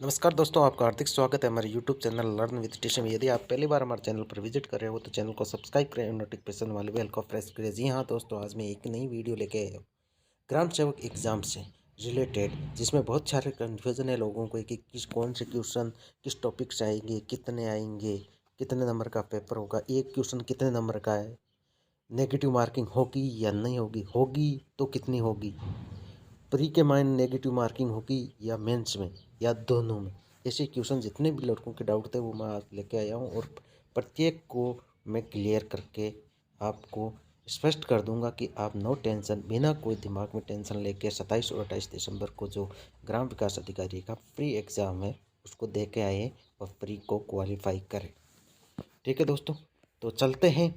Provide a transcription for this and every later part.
नमस्कार दोस्तों, आपका हार्दिक स्वागत है हमारे YouTube channel learn with teacher में। यदि आप पहली बार हमारे चैनल पर विजिट कर रहे हो तो चैनल को सब्सक्राइब करें और नोटिफिकेशन वाले बेल को प्रेस करें। जी हाँ दोस्तों, आज मैं एक नई वीडियो लेके आया हूँ ग्राम सेवक एग्जाम से रिलेटेड, जिसमें बहुत सारे कन्फ्यूज़न है लोगों को कि कौन से क्वेश्चन किस टॉपिक से आएंगे, कितने आएंगे, कितने नंबर का पेपर होगा, एक क्वेश्चन कितने नंबर का है, नेगेटिव मार्किंग होगी या नहीं होगी, होगी तो कितनी होगी, प्री के माइंड नेगेटिव मार्किंग होगी या मेंस में या दोनों में। ऐसे क्वेश्चन जितने भी लड़कों के डाउट थे वो मैं आज लेके आया हूँ और प्रत्येक को मैं क्लियर करके आपको स्पष्ट कर दूंगा कि आप नो टेंशन, बिना कोई दिमाग में टेंशन लेके 27 और 28 दिसंबर को जो ग्राम विकास अधिकारी का फ्री एग्ज़ाम है उसको दे के आए और फ्री को क्वालिफाई करें। ठीक है दोस्तों, तो चलते हैं।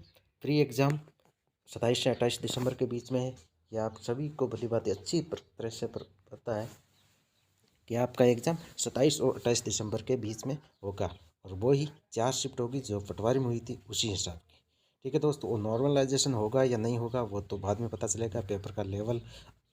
फ्री एग्ज़ाम 27 से 28 दिसंबर के बीच में है। यह आप सभी को भली बात अच्छी तरह से पता है कि आपका एग्ज़ाम 27 और 28 दिसंबर के बीच में होगा और वो ही 4 शिफ्ट होगी जो पटवारी में हुई थी उसी हिसाब की। ठीक है दोस्तों, वो नॉर्मलाइजेशन होगा या नहीं होगा वो तो बाद में पता चलेगा। पेपर का लेवल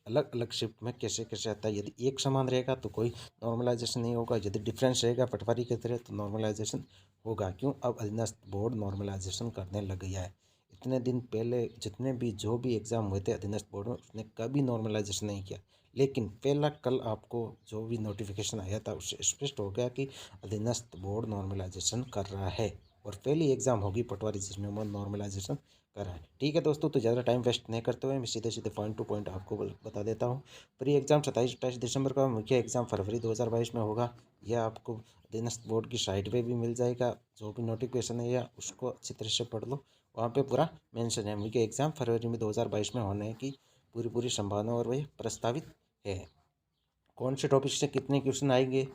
अलग अलग शिफ्ट में कैसे कैसे आता है। यदि एक समान रहेगा तो कोई नॉर्मलाइजेशन नहीं होगा, यदि डिफरेंस रहेगा पटवारी की तरह तो नॉर्मलाइजेशन होगा। क्यों, अब अधीनस्थ बोर्ड नॉर्मलाइजेशन करने लग गया है। इतने दिन पहले जितने भी जो भी एग्ज़ाम हुए थे अधीनस्थ बोर्ड में उसने कभी नॉर्मलाइजेशन नहीं किया, लेकिन पहला कल आपको जो भी नोटिफिकेशन आया था उससे स्पष्ट हो गया कि अधीनस्थ बोर्ड नॉर्मलाइजेशन कर रहा है और पहली एग्ज़ाम होगी पटवारी जिसमें वो नॉर्मलाइजेशन कर रहा है। ठीक है दोस्तों, तो ज़्यादा टाइम वेस्ट नहीं करते हुए मैं सीधे सीधे पॉइंट टू पॉइंट आपको बता देता हूँ। प्री एग्ज़ाम 27-28 दिसंबर का, मुख्य एग्ज़ाम फरवरी 2022 में होगा। यह आपको अधीनस्थ बोर्ड की साइट पे भी मिल जाएगा। जो भी नोटिफिकेशन है या उसको अच्छी तरह से पढ़ लो, वहाँ पे पूरा मेंशन है। मुख्य एग्ज़ाम फरवरी में 2022 में होने की पूरी संभावना और वही प्रस्तावित है। कौन से टॉपिक से कितने क्वेश्चन आएंगे,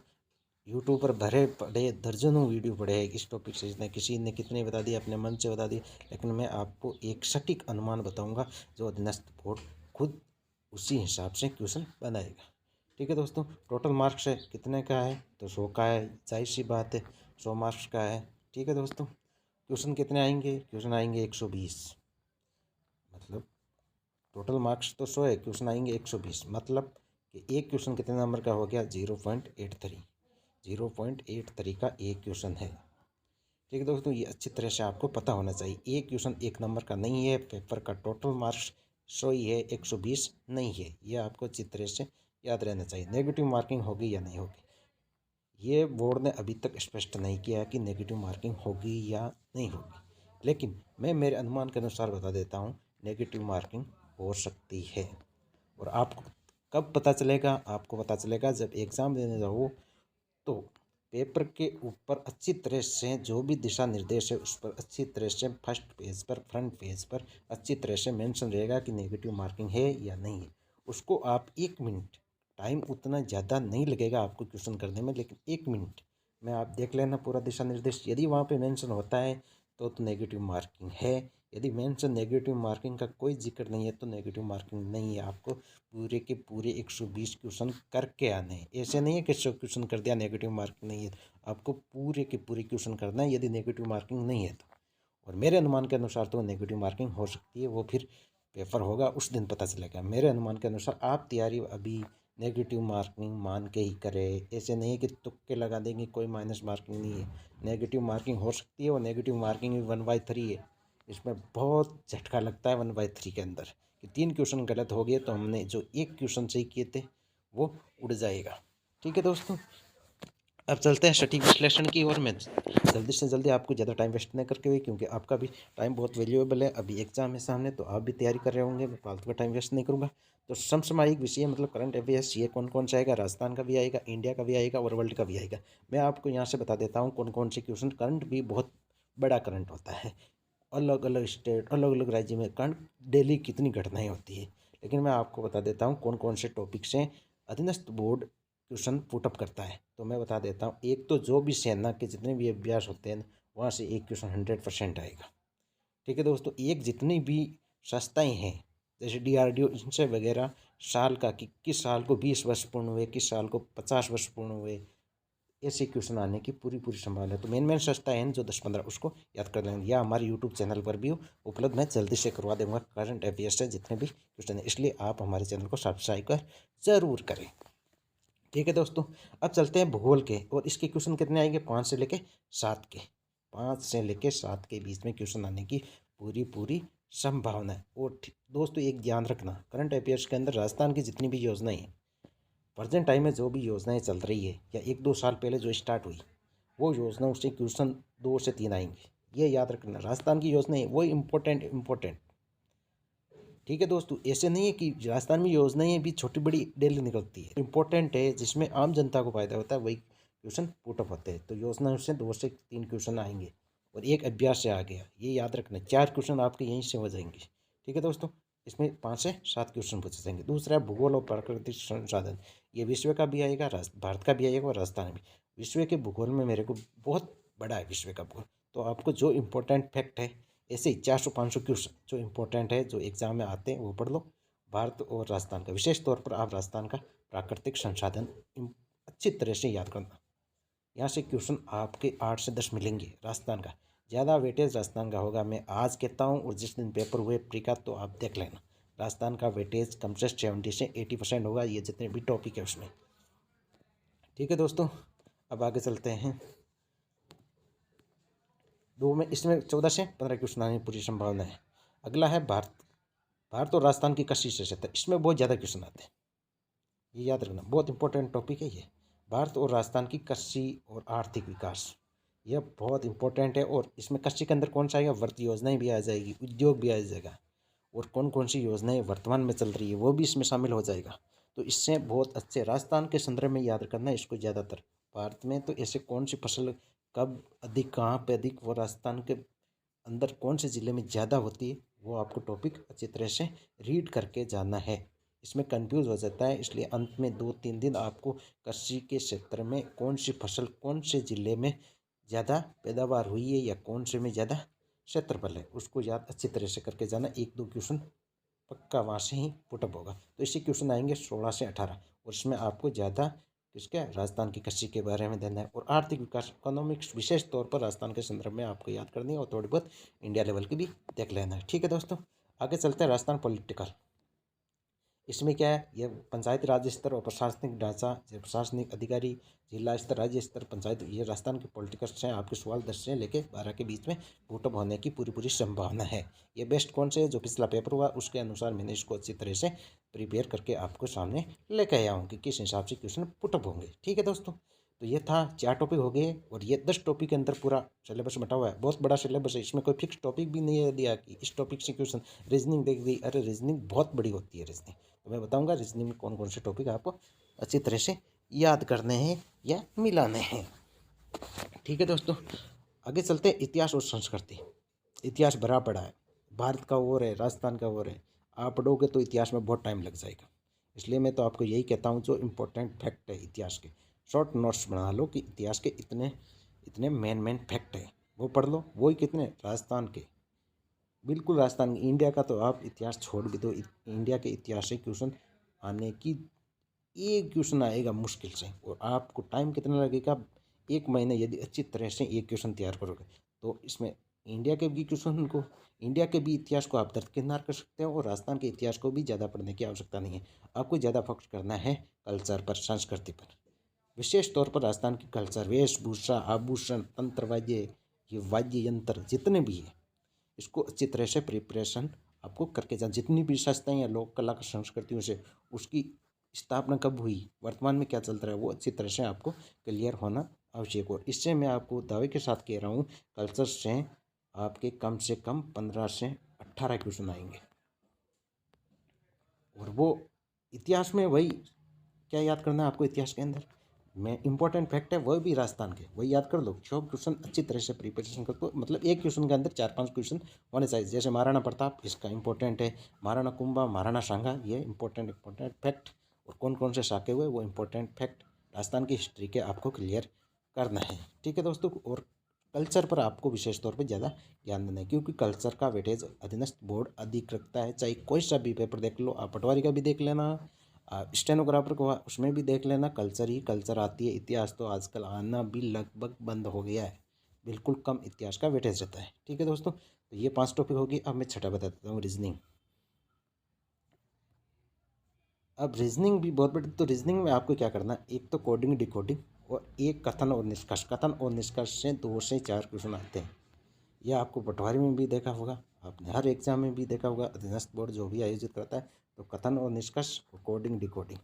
यूट्यूब पर भरे पड़े दर्जनों वीडियो पड़े हैं इस टॉपिक से, जिसने किसी ने कितने बता दिए अपने मन से बता दिए, लेकिन मैं आपको एक सटीक अनुमान बताऊंगा जो अधीनस्थ बोर्ड खुद उसी हिसाब से क्वेश्चन बनाएगा। ठीक है दोस्तों, टोटल मार्क्स है कितने का है तो 100 का है, जाहिर सी बात है 100 मार्क्स का है। ठीक है दोस्तों, क्वेश्चन कितने आएंगे, क्वेश्चन आएंगे 120, मतलब टोटल मार्क्स तो 100 है, क्वेश्चन आएंगे 120, मतलब कि एक क्वेश्चन कितने नंबर का हो गया 0.83, 0.83 का एक क्वेश्चन है। ठीक है दोस्तों, ये अच्छी तरह से आपको पता होना चाहिए। एक क्वेश्चन एक नंबर का नहीं है, पेपर का टोटल मार्क्स 100 ही है, 120 नहीं है। ये आपको अच्छी तरह से याद रहना चाहिए। नेगेटिव मार्किंग होगी या नहीं होगी, ये बोर्ड ने अभी तक स्पष्ट नहीं किया है कि नेगेटिव मार्किंग होगी या नहीं होगी, लेकिन मैं मेरे अनुमान के अनुसार बता देता हूँ नेगेटिव मार्किंग हो सकती है। और आपको कब पता चलेगा, आपको पता चलेगा जब एग्ज़ाम देने जाओ तो पेपर के ऊपर अच्छी तरह से जो भी दिशा निर्देश है उस पर अच्छी तरह से फर्स्ट पेज पर, फ्रंट पेज पर अच्छी तरह से मेंशन रहेगा कि नेगेटिव मार्किंग है या नहीं है। उसको आप 1 मिनट, टाइम उतना ज़्यादा नहीं लगेगा आपको क्वेश्चन करने में, लेकिन 1 मिनट में आप देख लेना पूरा दिशा निर्देश। यदि वहाँ पे मेंशन होता है तो नेगेटिव मार्किंग है, यदि मेंशन नेगेटिव मार्किंग का कोई जिक्र नहीं है तो नेगेटिव मार्किंग नहीं है। आपको पूरे के पूरे 120 क्वेश्चन करके आने हैं। ऐसे नहीं है कि 100 क्वेश्चन कर दिया नेगेटिव मार्किंग नहीं है, आपको पूरे के पूरे क्वेश्चन करना है यदि नेगेटिव मार्किंग नहीं है तो। और मेरे अनुमान के अनुसार तो नेगेटिव मार्किंग हो सकती है, वो फिर पेपर होगा उस दिन पता चलेगा। मेरे अनुमान के अनुसार आप तैयारी अभी नेगेटिव मार्किंग मान के ही करें। ऐसे नहीं है कि तुक्के लगा देंगे, कोई माइनस मार्किंग नहीं है, नेगेटिव मार्किंग हो सकती है। और नेगेटिव मार्किंग भी 1/3 है, इसमें बहुत झटका लगता है 1/3 के अंदर कि 3 क्वेश्चन गलत हो गए तो हमने जो एक क्वेश्चन सही किए थे वो उड़ जाएगा। ठीक है दोस्तों, अब चलते हैं सटीक विश्लेषण की ओर। मैं जल्दी से जल्दी आपको ज़्यादा टाइम वेस्ट नहीं करके हुए, क्योंकि आपका भी टाइम बहुत वैल्यूएबल है। अभी एग्जाम है सामने तो आप भी तैयारी कर रहे होंगे, मैं फालतू का टाइम वेस्ट नहीं करूँगा। तो समसामयिक विषय मतलब करंट अफेयर्स, ये कौन कौन सा आएगा, राजस्थान का भी आएगा, इंडिया का भी आएगा और वर्ल्ड का भी आएगा। मैं आपको यहाँ से बता देता हूँ कौन कौन से क्वेश्चन। करंट भी बहुत बड़ा करंट होता है, अलग अलग स्टेट, अलग अलग राज्य में करंट डेली कितनी घटनाएं होती है, लेकिन मैं आपको बता देता हूँ कौन कौन से टॉपिक्स हैं अधीनस्थ बोर्ड क्वेश्चन पुटअप करता है। तो मैं बता देता हूँ, एक तो जो भी सेना के जितने भी अभ्यास होते हैं वहाँ से एक क्वेश्चन 100% आएगा। ठीक है दोस्तों, एक जितनी भी संस्थाएं हैं जैसे DRDO, इनसे वगैरह साल का कि किस साल को 20 वर्ष पूर्ण हुए, किस साल को 50 वर्ष पूर्ण हुए, ऐसे क्वेश्चन आने की पूरी संभावना है। तो मेन मेन संस्थाएं हैं जो 10-15 उसको याद कर लेंगे, या हमारे यूट्यूब चैनल पर भी उपलब्ध, मैं जल्दी से करवा दूंगा करंट अफेयर्स से जितने भी क्वेश्चन हैं, इसलिए आप हमारे चैनल को सब्सक्राइब कर जरूर करें। ठीक है दोस्तों, अब चलते हैं भूगोल के, और इसके क्वेश्चन कितने आएंगे, 5 से लेके 7 के, 5 से लेके 7 के बीच में क्वेश्चन आने की पूरी पूरी संभावना है। और दोस्तों एक ध्यान रखना, करंट अफेयर्स के अंदर राजस्थान की जितनी भी योजनाएं हैं, प्रेजेंट टाइम में जो भी योजनाएं चल रही है या 1-2 साल पहले जो स्टार्ट हुई, वो योजना उससे क्वेश्चन 2 से 3 आएंगे। ये याद रखना, राजस्थान की योजनाएं वो इम्पोर्टेंट। ठीक है दोस्तों, ऐसे नहीं है कि राजस्थान में योजनाएं भी छोटी बड़ी डेली निकलती है, इंपॉर्टेंट है जिसमें आम जनता को फायदा होता है, वही क्वेश्चन पुटअप होते हैं। तो योजना से 2 से 3 क्वेश्चन आएंगे और एक अभ्यास से आ गया, ये याद रखना, 4 क्वेश्चन आपके यहीं से हो जाएंगे। ठीक है दोस्तों, इसमें 5 से 7 क्वेश्चन पूछे जाएंगे। दूसरा भूगोल और प्राकृतिक संसाधन, ये विश्व का भी आएगा, भारत का भी आएगा और राजस्थान भी। विश्व के भूगोल में मेरे को बहुत बड़ा है विश्व का भूगोल, तो आपको जो इम्पोर्टेंट फैक्ट है, ऐसे ही 400-500 क्वेश्चन जो इम्पोर्टेंट है, जो एग्जाम में आते हैं, वो पढ़ लो। भारत और राजस्थान का, विशेष तौर पर आप राजस्थान का प्राकृतिक संसाधन अच्छी तरह से याद करना। यहाँ से क्वेश्चन आपके 8 से 10 मिलेंगे। राजस्थान का ज़्यादा वेटेज राजस्थान का होगा, मैं आज कहता हूँ, और जिस दिन पेपर हुए प्री का तो आप देख लेना, राजस्थान का वेटेज कम से 70 से 80% होगा, ये जितने भी टॉपिक है उसमें। ठीक है दोस्तों, अब आगे चलते हैं। दो में इसमें 14 से 15 क्वेश्चन आने की पूरी संभावना है। अगला है भारत और राजस्थान की कृषि से क्षेत्र, इसमें बहुत ज़्यादा क्वेश्चन आते हैं, ये याद रखना, बहुत इंपॉर्टेंट टॉपिक है ये। भारत और राजस्थान की कृषि और आर्थिक विकास, यह बहुत इंपॉर्टेंट है। और इसमें कृषि के अंदर कौन सा आएगा, वर्त योजनाएं भी आ जाएगी, उद्योग भी आ जाएगा, और कौन कौन सी योजनाएं वर्तमान में चल रही है वो भी इसमें शामिल हो जाएगा। तो इससे बहुत अच्छे राजस्थान के संदर्भ में याद करना है इसको ज़्यादातर। भारत में तो ऐसे कौन सी फसल कब अधिक, कहाँ पे अधिक, वो राजस्थान के अंदर कौन से ज़िले में ज़्यादा होती है, वो आपको टॉपिक अच्छी तरह से रीड करके जाना है। इसमें कंफ्यूज हो जाता है, इसलिए अंत में 2-3 दिन आपको कृषि के क्षेत्र में कौन सी फसल कौन से ज़िले में ज़्यादा पैदावार हुई है या कौन से में ज़्यादा क्षेत्रफल है, उसको याद अच्छी तरह से करके जाना। 1-2 क्वेश्चन पक्का वहाँ से ही पुटअप होगा। तो इसी क्वेश्चन आएंगे 16 से 18, और इसमें आपको ज़्यादा किसके, राजस्थान की कृषि के बारे में देना है, और आर्थिक विकास इकोनॉमिक्स विशेष तौर पर राजस्थान के संदर्भ में आपको याद करनी है, और थोड़ी बहुत इंडिया लेवल की भी देख लेना है। ठीक है दोस्तों, आगे चलते हैं राजस्थान पॉलिटिकल। इसमें क्या है, ये पंचायत राज स्तर और प्रशासनिक ढांचा, प्रशासनिक अधिकारी, जिला स्तर, राज्य स्तर, पंचायत, ये राजस्थान के पॉलिटिकल्स हैं। आपके सवाल 10 से लेके 12 के बीच में पुटअप होने की पूरी पूरी संभावना है। ये बेस्ट कौन से है, जो पिछला पेपर हुआ उसके अनुसार मैंने इसको अच्छी तरह से प्रिपेयर करके आपको सामने लेके आया हूँ कि किस हिसाब से क्वेश्चन पुटअप होंगे। ठीक है दोस्तों, तो ये था 4 टॉपिक हो गए, और ये 10 टॉपिक के अंदर पूरा सिलेबस बटा हुआ है, बहुत बड़ा सिलेबस है। इसमें कोई फिक्स टॉपिक भी नहीं है दिया कि इस टॉपिक से क्वेश्चन, रीजनिंग देख दी, अरे रीजनिंग बहुत बड़ी होती है रीजनिंग, तो मैं बताऊंगा रीजनिंग में कौन कौन से टॉपिक आपको अच्छी तरह से याद करने हैं या मिलाने हैं। ठीक है दोस्तों, आगे चलते हैं इतिहास और संस्कृति। इतिहास भरा पड़ा है, भारत का और है, राजस्थान का और है, आप पढ़ोगे तो इतिहास में बहुत टाइम लग जाएगा। इसलिए मैं तो आपको यही कहता हूँ, जो इम्पोर्टेंट फैक्ट है इतिहास के, शॉर्ट नोट्स बना लो कि इतिहास के इतने इतने मेन फैक्ट है, वो पढ़ लो। वही कितने, राजस्थान के, बिल्कुल राजस्थान, इंडिया का तो आप इतिहास छोड़ भी दो, इंडिया के इतिहास से क्वेश्चन आने की, एक क्वेश्चन आएगा मुश्किल से, और आपको टाइम कितना लगेगा, 1 महीने, यदि अच्छी तरह से एक क्वेश्चन तैयार करोगे। तो इसमें इंडिया के भी क्वेश्चन को, इंडिया के भी इतिहास को आप दरकिनार कर सकते हो, और राजस्थान के इतिहास को भी ज़्यादा पढ़ने की आवश्यकता नहीं है। आपको ज़्यादा फोकस करना है कल्चर पर, संस्कृति पर, विशेष तौर पर राजस्थान की कल्चर, वेशभूषा, आभूषण, तंत्र वाद्य, ये वाद्य यंत्र जितने भी है, इसको अच्छी तरह से प्रिपरेशन आपको करके जाना। जितनी भी संस्थाएं या लोक कला संस्कृतियों से, उसकी स्थापना कब हुई, वर्तमान में क्या चलता है, वो अच्छी तरह से आपको क्लियर होना आवश्यक हो। इससे मैं आपको दावे के साथ कह रहा हूँ, कल्चर से आपके कम से कम 15 से 18 क्वेश्चन आएंगे। और वो इतिहास में वही क्या याद करना है आपको, इतिहास के अंदर में इंपॉर्टेंट फैक्ट है, वह भी राजस्थान के, वही याद कर लो। जो क्वेश्चन अच्छी तरह से प्रिपरेशन कर दो, मतलब एक क्वेश्चन के अंदर 4-5 क्वेश्चन होने चाहिए। जैसे महाराणा प्रताप, इसका इंपॉर्टेंट है, महाराणा कुंभा, महाराणा सांगा, ये इंपॉर्टेंट फैक्ट, और कौन कौन से शाखे हुए, वो इंपॉर्टेंट फैक्ट राजस्थान की हिस्ट्री के आपको क्लियर करना है। ठीक है दोस्तों, और कल्चर पर आपको विशेष तौर पर ज़्यादा ध्यान देना है, क्योंकि कल्चर का वेटेज अधीनस्थ बोर्ड अधिक रखता है। चाहे कोई सा भी पेपर देख लो, आप पटवारी का भी देख लेना, स्टेनोग्राफर को उसमें भी देख लेना, कल्चर ही कल्चर आती है। इतिहास तो आजकल आना भी लगभग बंद हो गया है, बिल्कुल कम इतिहास का वेटेज रहता है। ठीक है दोस्तों, तो ये 5 टॉपिक होगी। अब मैं छठा बता देता हूँ, रीजनिंग। अब रीजनिंग भी बहुत बड़ी, तो रीजनिंग में आपको क्या करना है, एक तो कोडिंग डिकोडिंग और एक कथन और निष्कर्ष। कथन और निष्कर्ष से 2 से 4 क्वेश्चन आते हैं। यह आपको पटवारी में भी देखा होगा, आपने हर एग्जाम में भी देखा होगा, अधीनस्थ बोर्ड जो भी आयोजित करता है। तो कथन और निष्कर्ष और कोडिंग डिकोडिंग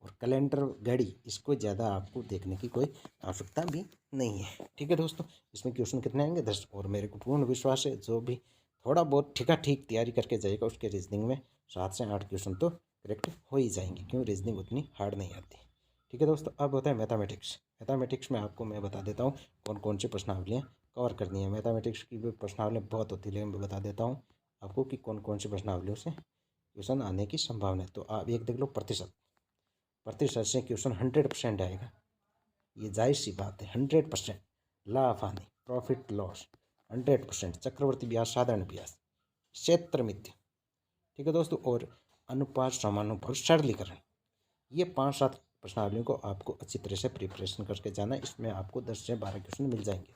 और कैलेंडर घड़ी, इसको ज़्यादा आपको देखने की कोई आवश्यकता भी नहीं है। ठीक है दोस्तों, इसमें क्वेश्चन कितने आएंगे, 10। और मेरे को पूर्ण विश्वास है जो भी थोड़ा बहुत ठीक तैयारी करके जाएगा उसके रीजनिंग में 7 से 8 क्वेश्चन तो करेक्ट हो ही जाएंगे, क्यों रीजनिंग उतनी हार्ड नहीं आती। ठीक है दोस्तों, अब होता है मैथमेटिक्स। मैथमेटिक्स में आपको मैं बता देता हूँ कौन कौन सी प्रश्नावलियाँ कवर करनी है। मैथमेटिक्स की भी प्रश्नावलियाँ बहुत होती है, लेकिन मैं बता देता हूँ आपको कि कौन कौन सी प्रश्नावलियों से क्वेश्चन आने की संभावना है। तो आप एक देख लो, प्रतिशत। प्रतिशत से क्वेश्चन 100% आएगा, ये जाहिर सी बात है। 100%। लाभ हानि, प्रॉफिट लॉस 100%। चक्रवर्ती ब्याज, साधारण ब्याज, क्षेत्र मिथ्या। ठीक है दोस्तों, और अनुपात, समानुपात, सरलीकरण, ये 5-7 प्रश्नावलियों को आपको अच्छी तरह से प्रिपरेशन करके जाना है। इसमें आपको 10 से 12 क्वेश्चन मिल जाएंगे।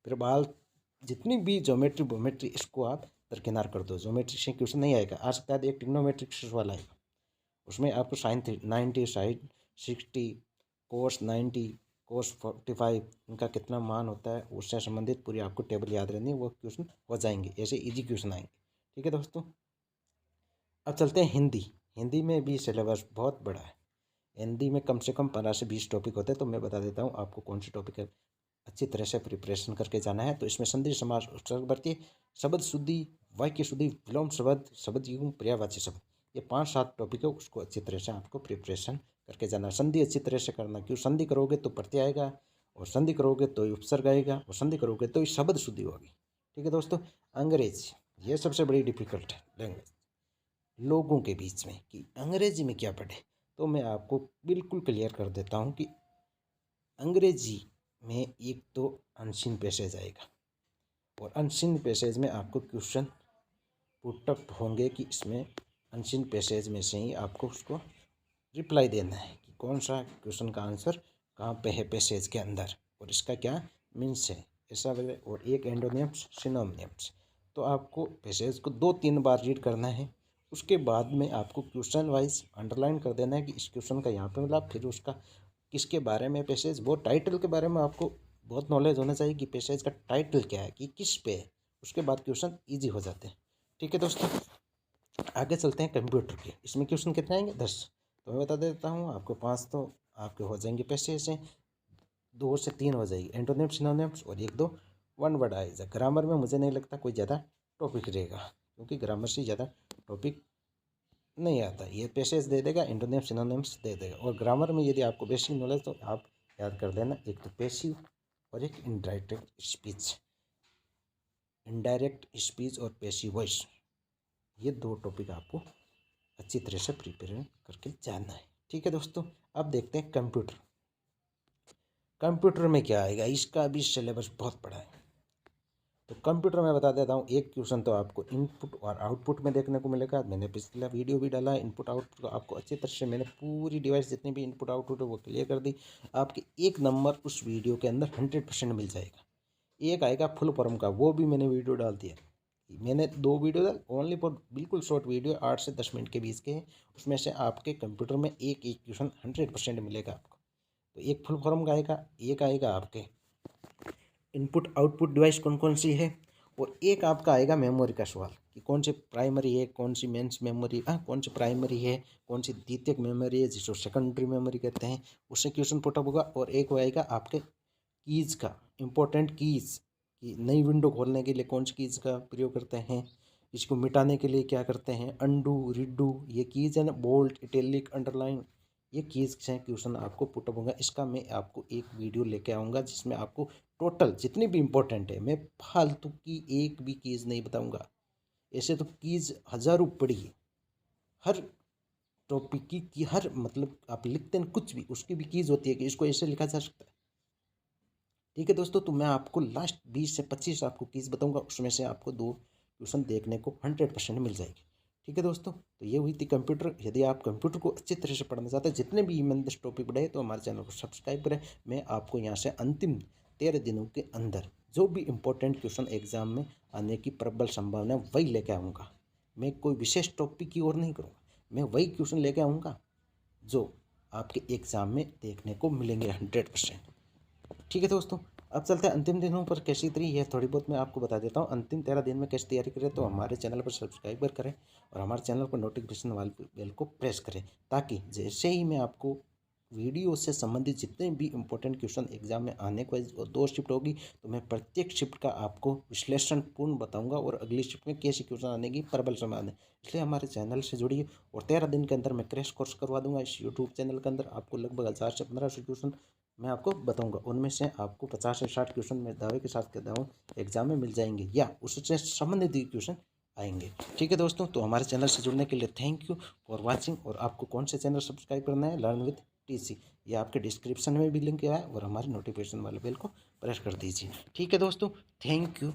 फिर बाल जितनी भी ज्योमेट्री वोमेट्री, इसको आप दरकिनार कर दो। ज्योमेट्री से क्वेश्चन नहीं आएगा। आ सकता है एक ट्रिग्नोमेट्रिक्स वाला आएगा, उसमें आपको साइन 90, साइन 60, कोस 90, कोस 45, इनका कितना मान होता है, उससे संबंधित पूरी आपको टेबल याद रहनी है, वो क्वेश्चन हो जाएंगे। ऐसे इजी क्वेश्चन आएंगे। ठीक है दोस्तों, अब चलते हैं हिंदी। हिंदी में भी सिलेबस बहुत बड़ा है। हिंदी में कम से कम 15 से 20 टॉपिक होते हैं। तो मैं बता देता हूँ आपको कौन से टॉपिक है, अच्छी तरह से प्रिपरेशन करके जाना है। तो इसमें संधि, समास, उपसर्गवर्ती, शब्द शुद्धि, वाक्य शुद्धि, विलोम शब्द, शब्द युग्म, पर्यायवाची शब्द, ये 5-7 टॉपिक है, उसको अच्छी तरह से आपको प्रिपरेशन करके जाना। संधि अच्छी तरह से करना, क्यों संधि करोगे तो प्रत्यय आएगा, और संधि करोगे तो उपसर्ग आएगा, और संधि करोगे तो शब्द शुद्धि होगी। ठीक है दोस्तों, अंग्रेजी ये सबसे बड़ी डिफिकल्ट है लैंग्वेज लोगों के बीच में, कि अंग्रेजी में क्या पढ़े। तो मैं आपको बिल्कुल क्लियर कर देता हूँ कि अंग्रेजी में एक तो अनसीन पैसेज आएगा, और अनसीन पैसेज में आपको क्वेश्चन पुटअप होंगे कि इसमें अनसीन पैसेज में से ही आपको उसको रिप्लाई देना है कि कौन सा क्वेश्चन का आंसर कहाँ पे है पैसेज के अंदर, और इसका क्या मीन्स है, ऐसा वगैरह। और एक एंटोनिम्स, सिनोनिम्स। तो आपको पैसेज को 2-3 बार रीड करना है। उसके बाद में आपको क्वेश्चन वाइज अंडरलाइन कर देना है कि इस क्वेश्चन का यहाँ पे मिला, फिर उसका किसके बारे में पैसेज, वो टाइटल के बारे में आपको बहुत नॉलेज होना चाहिए कि पैसेज का टाइटल क्या है, कि किस पे है। उसके बाद क्वेश्चन ईजी हो जाते हैं। ठीक है दोस्तों, आगे चलते हैं कंप्यूटर के। इसमें क्वेश्चन कितने आएंगे, 10। तो मैं बता देता हूँ आपको, 5 तो आपके हो जाएंगे पैसेज से, 2 से 3 हो जाएगी एंटोनिम्स, सिनोनिम्स, और 1-2 वन वर्ड आएगा। ग्रामर में मुझे नहीं लगता कोई ज़्यादा टॉपिक रहेगा, क्योंकि ग्रामर से ज़्यादा टॉपिक नहीं आता। ये पैसेज दे देगा, एंटोनिम्स, सिनोनिम्स दे देगा। और ग्रामर में यदि आपको बेसिक नॉलेज, तो आप याद कर लेना, एक तो पैसिव और एक इनडायरेक्ट स्पीच। इनडायरेक्ट स्पीच और पैसिव वॉइस, ये 2 टॉपिक आपको अच्छी तरह से प्रिपेयर करके जाना है। ठीक है दोस्तों, अब देखते हैं कंप्यूटर। कंप्यूटर में क्या आएगा, इसका भी सिलेबस बहुत बड़ा है। तो कंप्यूटर में बता देता हूँ, एक क्वेश्चन तो आपको इनपुट और आउटपुट में देखने को मिलेगा। मैंने पिछला वीडियो भी डाला है इनपुट आउटपुट, आपको अच्छी तरह से मैंने पूरी डिवाइस जितनी भी इनपुट आउटपुट है वो क्लियर कर दी। आपके 1 नंबर उस वीडियो के अंदर 100% मिल जाएगा। एक आएगा फुल फॉर्म का, वो भी मैंने वीडियो डाल दिया। मैंने 2 वीडियो डाल, ओनली फॉर बिल्कुल शॉर्ट वीडियो, 8 से 10 मिनट के बीच के हैं। उसमें से आपके कंप्यूटर में एक क्वेश्चन 100% मिलेगा आपको। तो एक फुल फॉर्म का आएगा, एक आएगा आपके इनपुट आउटपुट डिवाइस कौन कौन सी है, और एक आपका आएगा मेमोरी का सवाल कि कौन सी प्राइमरी है, कौन सी मेंस मेमोरी, कौन सी प्राइमरी है, कौन सी द्वितीयक मेमोरी है, जिसको सेकेंडरी मेमोरी कहते हैं, उससे क्वेश्चन पुटअप होगा। और एक आएगा आपके कीज़ का, इंपॉर्टेंट कीज़, कि नई विंडो खोलने के लिए कौन सी कीज़ का प्रयोग करते हैं, इसको मिटाने के लिए क्या करते हैं, अंडू, रिडू, ये कीज़ है ना, बोल्ट, इटैलिक, अंडरलाइन, ये कीज़ से क्वेश्चन आपको पुटअप होगा। इसका मैं आपको एक वीडियो लेके आऊँगा, जिसमें आपको टोटल जितनी भी इम्पोर्टेंट है, मैं फालतू की एक भी कीज़ नहीं बताऊँगा। ऐसे तो कीज़ हज़ारों पड़ी है, हर टॉपिक की हर, मतलब आप लिखते हैं कुछ भी, उसकी भी कीज़ होती है कि इसको ऐसे लिखा जा सकता है। ठीक है दोस्तों, तो मैं आपको लास्ट 20 से 25 आपको कीज़ बताऊंगा, उसमें से आपको 2 क्वेश्चन देखने को 100% मिल जाएगी। ठीक है दोस्तों, तो ये हुई थी कंप्यूटर। यदि आप कंप्यूटर को अच्छी तरह से पढ़ना चाहते हैं, जितने भी मैंने 10 टॉपिक पढ़े, तो हमारे चैनल को सब्सक्राइब करें। मैं आपको यहाँ से अंतिम 13 दिनों के अंदर जो भी इम्पोर्टेंट क्वेश्चन एग्जाम में आने की प्रबल संभावना है, वही लेके आऊँगा। मैं कोई विशेष टॉपिक की ओर नहीं करूँगा, मैं वही क्वेश्चन लेके आऊँगा जो आपके एग्ज़ाम में देखने को मिलेंगे 100%। ठीक है दोस्तों, अब चलते हैं अंतिम दिनों पर कैसी तैयारी है थोड़ी बहुत मैं आपको बता देता हूँ। अंतिम 13 दिन में कैसे तैयारी करें, तो हमारे चैनल पर सब्सक्राइब करें और हमारे चैनल पर नोटिफिकेशन वाले बेल को प्रेस करें, ताकि जैसे ही मैं आपको वीडियो से संबंधित जितने भी इंपॉर्टेंट क्वेश्चन एग्जाम में आने को 2 शिफ्ट होगी, तो मैं प्रत्येक शिफ्ट का आपको विश्लेषण पूर्ण बताऊंगा और अगली शिफ्ट में कैसे क्वेश्चन आने की प्रबल संभावना है। इसलिए हमारे चैनल से जुड़िए और 13 दिन के अंदर मैं क्रैश कोर्स करवा दूंगा। इस यूट्यूब चैनल के अंदर आपको लगभग 1000 से 1500 क्वेश्चन मैं आपको बताऊंगा। उनमें से आपको 50 से 60 क्वेश्चन मैं दावे के साथ कहता हूँ एग्जाम में मिल जाएंगे या उससे संबंधित क्वेश्चन आएंगे। ठीक है दोस्तों, तो हमारे चैनल से जुड़ने के लिए थैंक यू फॉर वाचिंग। और आपको कौन से चैनल सब्सक्राइब करना है, लर्न विद टीसी, ये आपके डिस्क्रिप्शन में भी लिंक है और हमारे नोटिफिकेशन वाले बेल को प्रेस कर दीजिए। ठीक है दोस्तों, थैंक यू।